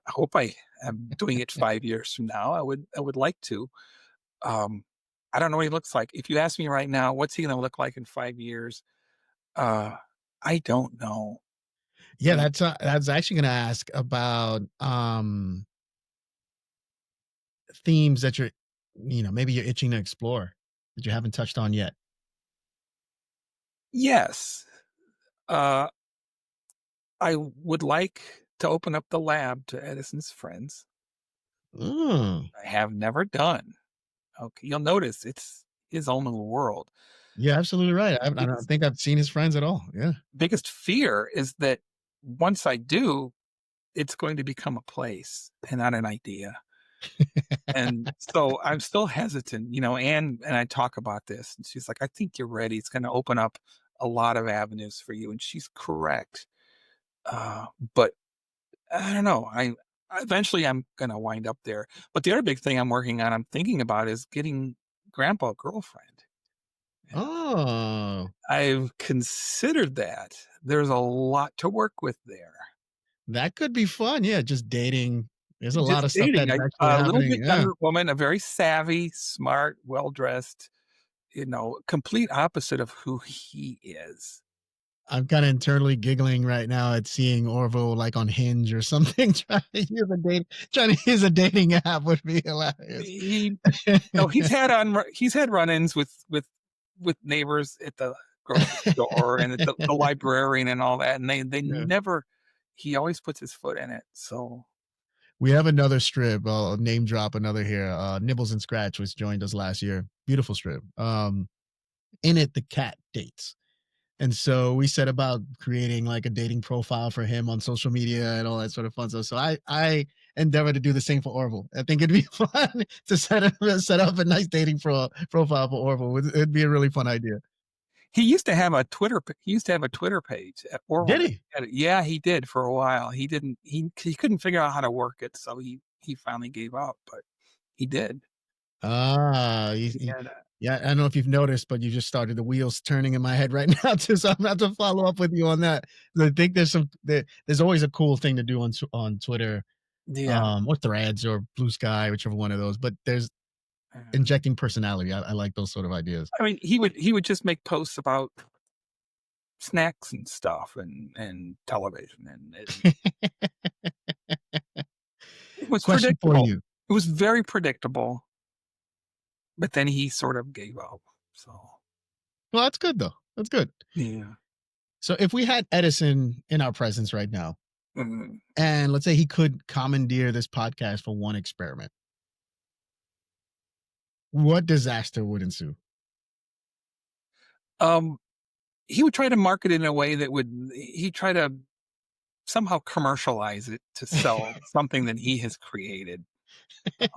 hope I am doing it 5 years from now. I would like to. Um, I don't know what he looks like. If you ask me right now, what's he gonna look like in 5 years? Uh, I don't know. Yeah, You that's actually gonna ask about, themes that maybe you're itching to explore that you haven't touched on yet. Yes. Uh, I would like to open up the lab to Edison's friends. Mm. I have never done. Okay, you'll notice it's his own little world. You're absolutely right. I don't Biggest think I've seen his friends at all. Yeah. biggest fear is that once I do, it's going to become a place and not an idea. And so I'm still hesitant. Anne and I talk about this, and she's like, "I think you're ready. It's gonna open up a lot of avenues for you." And she's correct. But I don't know. Eventually I'm gonna wind up there. But the other big thing I'm working on, I'm thinking about is getting grandpa a girlfriend. And Oh, I've considered that. There's a lot to work with there. that could be fun. Yeah, just dating. There's a lot Just of stuff that dating is actually a little happening. bit Yeah. younger woman, a very savvy, smart, well-dressed, complete opposite of who he is. I'm kinda internally giggling right now at seeing Orville, like, on Hinge or something, trying to use a dating app would be hilarious. He No, he's had run-ins with neighbors at the grocery store and at the librarian and all that, and they Yeah. never he always puts his foot in it, so We have another strip, I'll name drop another here, Nibbles and Scratch, which joined us last year. Beautiful strip. In it, the cat dates. And so we set about creating like a dating profile for him on social media and all that sort of fun stuff. So I endeavor to do the same for Orville. I think it'd be fun to set up a nice dating profile for Orville. It'd be a really fun idea. he used to have a Twitter page at Orwell. Did he? Yeah, he did for a while. He couldn't figure out how to work it, so he finally gave up, but he did. Ah, He had a Yeah, I don't know if you've noticed, but you just started the wheels turning in my head right now too. So I'm about to follow up with you on that. I think there's always a cool thing to do on Twitter, Yeah. or Threads or Blue Sky, whichever one of those. But there's Uh, injecting personality. I like those sort of ideas. I mean, he would just make posts about snacks and stuff and television, and it was Question for predictable. you. It was very predictable, but then he sort of gave up. So, Well, that's good though. That's good. yeah. So if we had Edison in our presence right now, Mhm. and let's say he could commandeer this podcast for one experiment, what disaster would ensue? Um, he would try to market it in a way that would he'd try to somehow commercialize it to sell something that he has created. Um,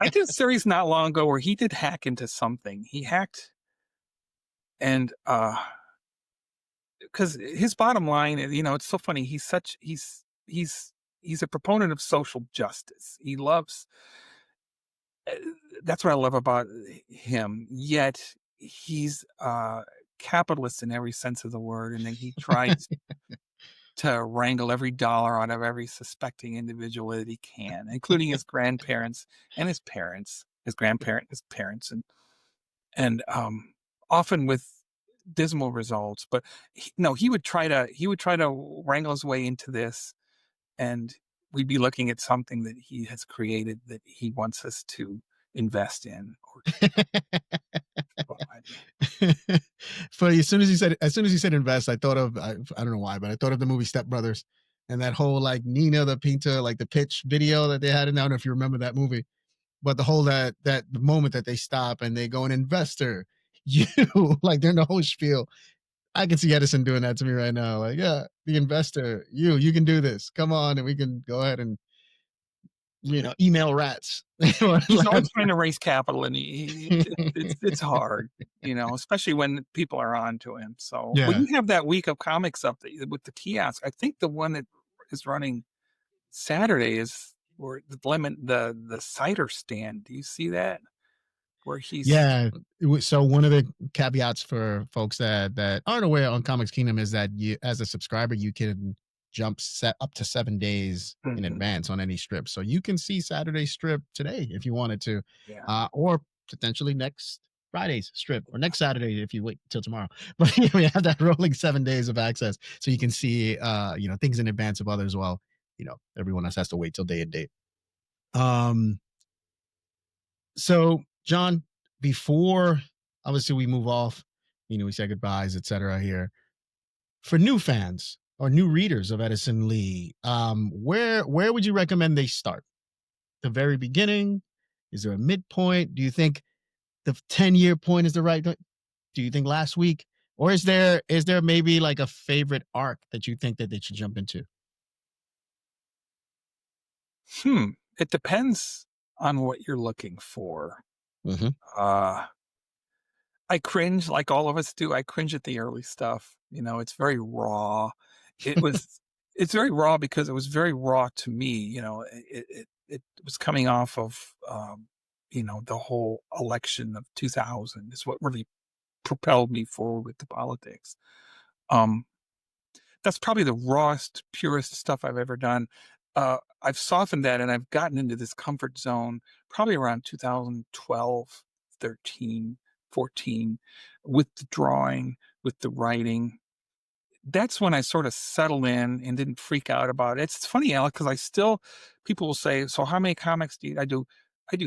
I did a series not long ago where he did hack into something. He hacked and, because his bottom line is, it's so funny. He's a proponent of social justice. He loves uh, that's what I love about him. Yet he's capitalist in every sense of the word, and then he tries to wrangle every dollar out of every suspecting individual that he can, including his grandparents and his parents, his grandparent, his parents, and often with dismal results. But no, he would try to wrangle his way into this, and we'd be looking at something that he has created that he wants us to invest in or buy. For as soon as he said invest, I thought of I don't know why, but I thought of the movie Step Brothers and that whole like Nina the Pinta, like the pitch video that they had. And I don't know if you remember that movie, but the whole that the moment that they stop and they go an investor, you like during the whole spiel. I can see Edison doing that to me right now. Like, yeah, the investor, you can do this. Come on, and we can go ahead and email rats. He's always trying to raise capital, and it's hard, especially when people are on to him. So when Yeah. you have that week of comics up with the kiosk, I think the one that is running Saturday is where the cider stand. Do you see that? Where he's Yeah. So one of the caveats for folks that aren't aware on Comics Kingdom is that you, as a subscriber, you can jump set up to 7 days in Mhm. advance on any strip. So you can see Saturday's strip today if you wanted to, Yeah. or potentially next Friday's strip or next Saturday if you wait till tomorrow. But we have that rolling 7 days of access, so you can see things in advance of others. While everyone else has to wait till day and date. Um, so, John, before obviously we move off, we say goodbyes, etc. Here for new fans or new readers of Edison Lee, where would you recommend they start? The very beginning? Is there a midpoint? Do you think the 10-year point is the right? Do you think last week, or is there maybe like a favorite arc that you think that they should jump into? Hmm. It depends on what you're looking for. Hmm. Uh, I cringe like all of us do. I cringe at the early stuff. It's very raw. It was it's very raw because it was very raw to me. It was coming off of the whole election of 2000 is what really propelled me forward with the politics. Um, that's probably the rawest, purest stuff I've ever done. I've softened that and I've gotten into this comfort zone probably around 2012, 13, 14, with the drawing, with the writing. That's when I sort of settled in and didn't freak out about it. It's funny, Alec, because people will say, "So how many comics do you?" I do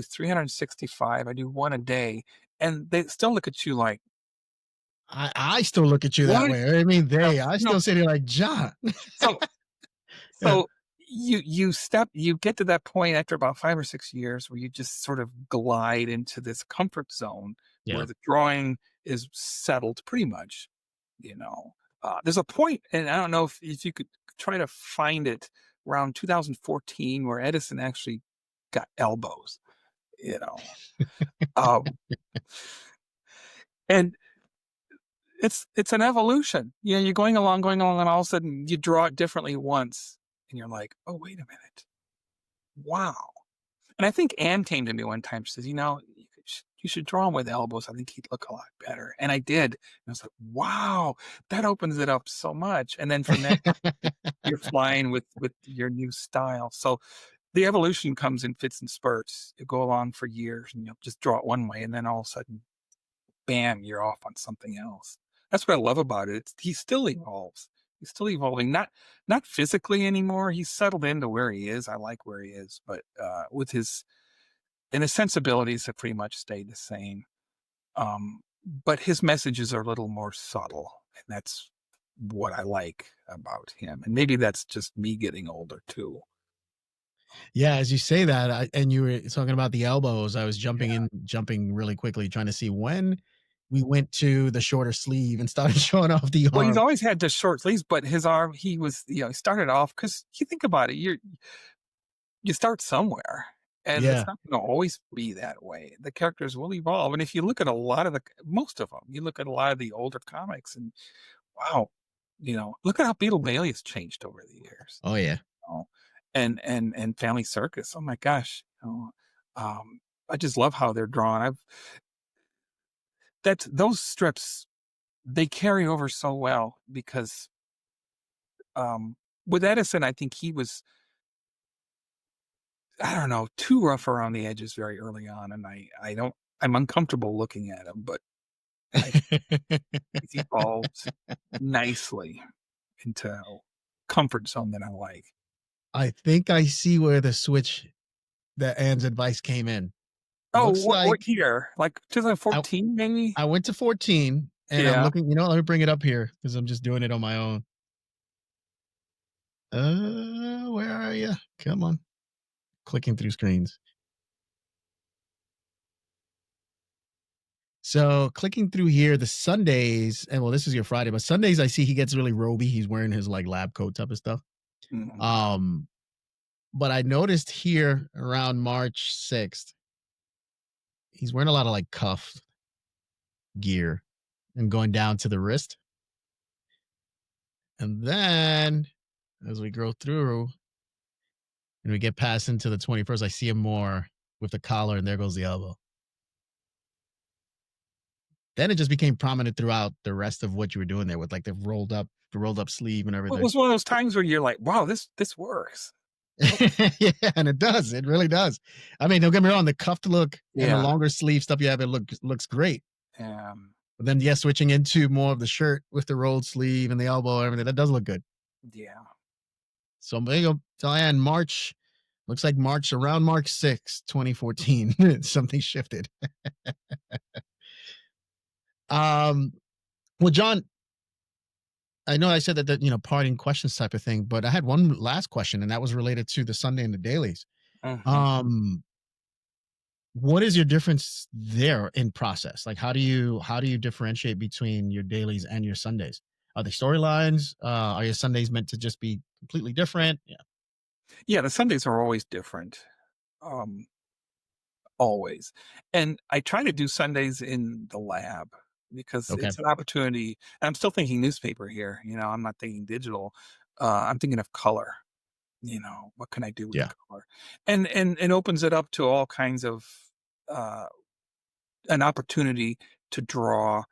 365. I do one a day, and they still look at you like, I still look at you that "What?" way. I mean, No, I no. still sit here like John. So Yeah, So you get to that point after about 5 or 6 years where you just sort of glide into this comfort zone where yeah. the drawing is settled pretty much, you know? There's a point, and I don't know if you could try to find it around 2014 where Edison actually got elbows, you know? Um, and it's an evolution. You're going along, and all of a sudden you draw it differently once, and you're like, "Oh, wait a minute. Wow." And I think Anne came to me one time. She says, you should draw him with elbows. I think he'd look a lot better." And I did. And I was like, "Wow, that opens it up so much." And then from then on, you're flying with your new style. So the evolution comes in fits and spurts. You go along for years and you'll just draw it one way, and then all of a sudden, bam, you're off on something else. That's what I love about it. He still evolves. He's still evolving, not physically anymore. He's settled into where he is. I like where he is, but with his sensibilities have pretty much stayed the same. But his messages are a little more subtle, and that's what I like about him. And maybe that's just me getting older too. Yeah, as you say that, and you were talking about the elbows, I was Yeah. jumping really quickly, trying to see when we went to the shorter sleeve and started showing off the Well, he's arm. always had the short sleeves, but his arm, he was, he started off because you think about it, you start somewhere, and it's Yeah. not going to always be that way. The characters will evolve, and if you look at a lot of most of them, you look at a lot of the older comics, and wow, look at how Beetle Bailey has changed over the years. Oh yeah. know, and Family Circus. Oh my gosh, I just love how they're drawn. That's those strips, they carry over so well because with Edison, I think he was, I don't know, too rough around the edges very early on, and I don't, I'm uncomfortable looking at him, but I he's evolved nicely into a comfort zone that I like. I think I see where the switch that Anne's advice came in. Oh, Looks what like year? Like I 2014, maybe? I went to 14 and I'm Yeah. looking, let me bring it up here because I'm just doing it on my own. Where are you? Come on. Clicking through screens. So clicking through here, the Sundays, and well, this is your Friday, but Sundays I see he gets really roby. He's wearing his like lab coat type of stuff. Mhm. Um, but I noticed here around March 6th, he's wearing a lot of like cuff gear and going down to the wrist. And then as we go through and we get past into the 21st, I see him more with the collar, and there goes the elbow. Then it just became prominent throughout the rest of what you were doing there with like the rolled up sleeve and Well, it everything. was one of those times where you're like, "Wow, this works." Oh, Yeah, and it does. It really does. I mean, don't get me wrong, the cuffed look and the yeah, longer sleeve stuff you have, it looks great. um, But then yeah, switching into more of the shirt with the rolled sleeve and the elbow, everything, that does look good. yeah. So there you go. Diane, March looks like March around March 6th, 2014. Something shifted. Um, well, John, I know I said that parting questions type of thing, but I had one last question, and that was related to the Sunday and the dailies. Mhm. Um, what is your difference there in process? Like, how do you differentiate between your dailies and your Sundays? Are they storylines? Are your Sundays meant to just be completely different? Yeah. Yeah, the Sundays are always different, um, always, and I try to do Sundays in the lab because Okay. it's an opportunity, and I'm still thinking newspaper here, I'm not thinking digital, I'm thinking of color, what can I do with Yeah. color? And opens it up to all kinds of, uh an opportunity to draw.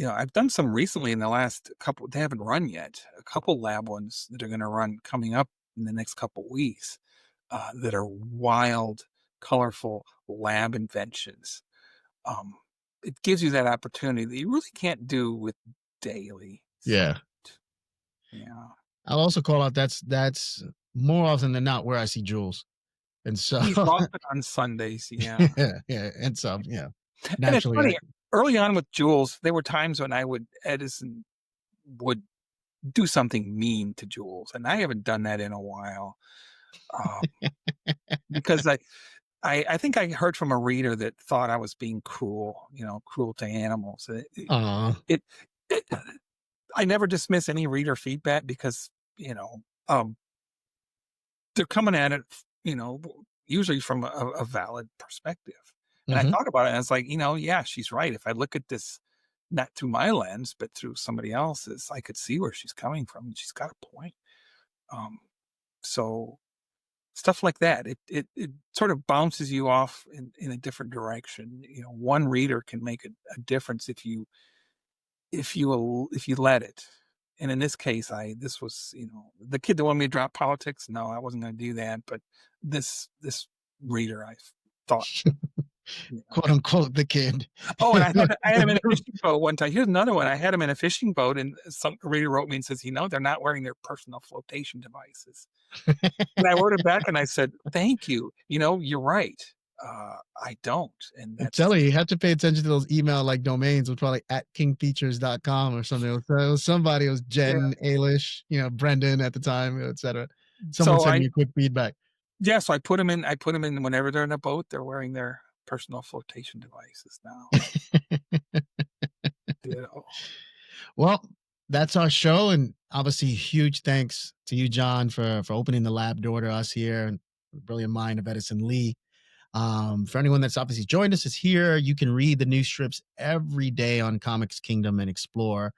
I've done some recently in the last couple, they haven't run yet, a couple lab ones that are gonna run coming up in the next couple weeks, that are wild, colorful lab inventions. Um, it gives you that opportunity that you really can't do with daily. So, Yeah. yeah. I'll also call out that's more often than not where I see Jules. And so He's often on Sundays, yeah. yeah, yeah. And so, yeah. And it's Naturally, funny, early on with Joules, there were times when Edison would do something mean to Jules, and I haven't done that in a while, um, because I think I heard from a reader that thought I was being cruel, cruel to animals. It it I never dismiss any reader feedback because, you know, um, they're coming at it, usually from a valid perspective, and I mhm. thought about it, and I was like, "Yeah, she's right. If I look at this not through my lens, but through somebody else's, I could see where she's coming from, and she's got a point." Um, so stuff like that. It sort of bounces you off in a different direction. One reader can make a difference if you let it. And in this case, I this was, the kid that wanted me to drop politics. No, I wasn't going to do that. But this reader, I thought, you know. Quote unquote the kid. Oh, and I had him in a fishing boat one time. Here's another one. I had him in a fishing boat, and some reader wrote me and says, they're not wearing their personal flotation devices. And I wrote it back and I said, "Thank you. You're right. I don't." And I'm that's telling you, you have to pay attention to those email like domains. It was probably at kingfeatures.com or something. It was somebody, it was yeah. Jen, Ailish, Brendan at the time, etc. Someone So sent me a quick feedback. so I put them in whenever they're in a boat, they're wearing their personal flotation devices now. You know. Well, that's our show. And obviously, huge thanks to you, John, for opening the lab door to us here, and the brilliant mind of Edison Lee. For anyone that's obviously joined us is here, you can read the new strips every day on Comics Kingdom and explore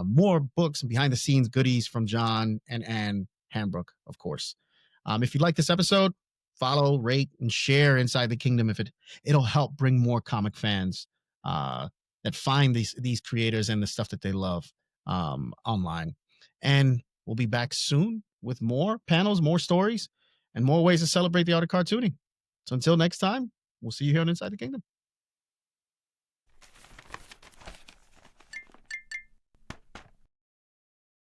more books and behind the scenes goodies from John and Anne Hambrock, of course. If you like this episode, follow, rate, and share Inside the Kingdom. If it'll help bring more comic fans that find these creators and the stuff that they love online. And we'll be back soon with more panels, more stories, and more ways to celebrate the art of cartooning. So until next time, we'll see you here on Inside the Kingdom.